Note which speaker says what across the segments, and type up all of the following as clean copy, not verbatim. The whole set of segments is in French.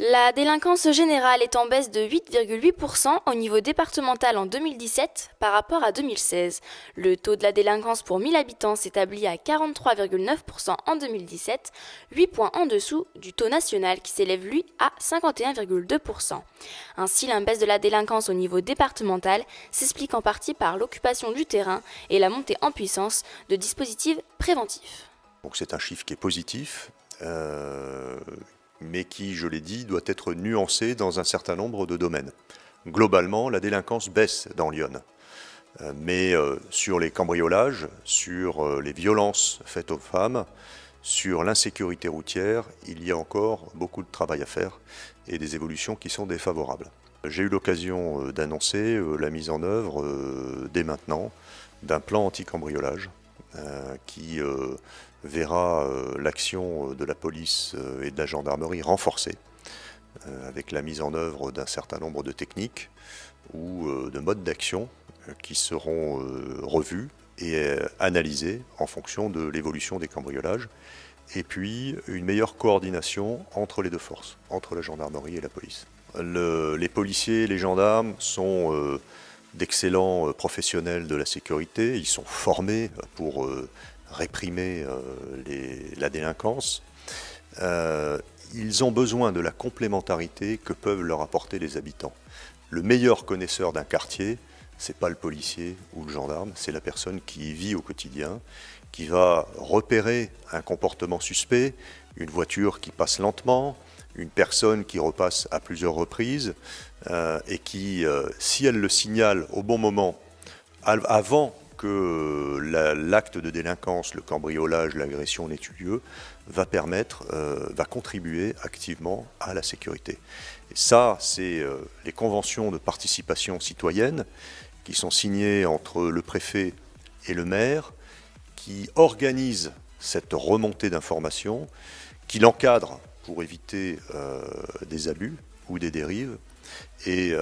Speaker 1: La délinquance générale est en baisse de 8,8% au niveau départemental en 2017 par rapport à 2016. Le taux de la délinquance pour 1000 habitants s'établit à 43,9% en 2017, 8 points en dessous du taux national qui s'élève lui à 51,2%. Ainsi, la baisse de la délinquance au niveau départemental s'explique en partie par l'occupation du terrain et la montée en puissance de dispositifs préventifs.
Speaker 2: Donc c'est un chiffre qui est positif, mais qui, je l'ai dit, doit être nuancé dans un certain nombre de domaines. Globalement, la délinquance baisse dans l'Yonne, mais sur les cambriolages, sur les violences faites aux femmes, sur l'insécurité routière, il y a encore beaucoup de travail à faire et des évolutions qui sont défavorables. J'ai eu l'occasion d'annoncer la mise en œuvre dès maintenant d'un plan anti-cambriolage qui verra l'action de la police et de la gendarmerie renforcée avec la mise en œuvre d'un certain nombre de techniques ou de modes d'action qui seront revus et analysés en fonction de l'évolution des cambriolages, et puis une meilleure coordination entre les deux forces, entre la gendarmerie et la police. Les policiers, les gendarmes sont d'excellents professionnels de la sécurité, ils sont formés pour réprimer la délinquance. Ils ont besoin de la complémentarité que peuvent leur apporter les habitants. Le meilleur connaisseur d'un quartier, c'est pas le policier ou le gendarme, c'est la personne qui y vit au quotidien, qui va repérer un comportement suspect, une voiture qui passe lentement, une personne qui repasse à plusieurs reprises et qui, si elle le signale au bon moment, avant que l'acte de délinquance, le cambriolage, l'agression n'ait eu lieu, va contribuer activement à la sécurité. Et ça, c'est les conventions de participation citoyenne qui sont signées entre le préfet et le maire, qui organisent cette remontée d'informations, qui l'encadrent pour éviter des abus ou des dérives. Et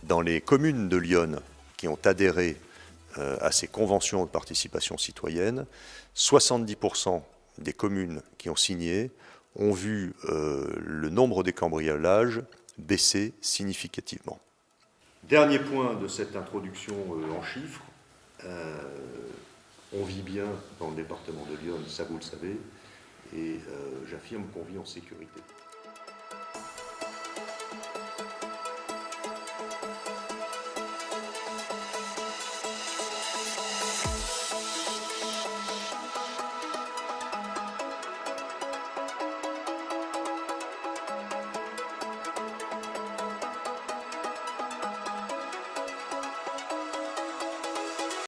Speaker 2: dans les communes de l'Yonne qui ont adhéré à ces conventions de participation citoyenne, 70% des communes qui ont signé ont vu le nombre des cambriolages baisser significativement. Dernier point de cette introduction en chiffres, on vit bien dans le département de l'Yonne, ça vous le savez, et j'affirme qu'on vit en sécurité.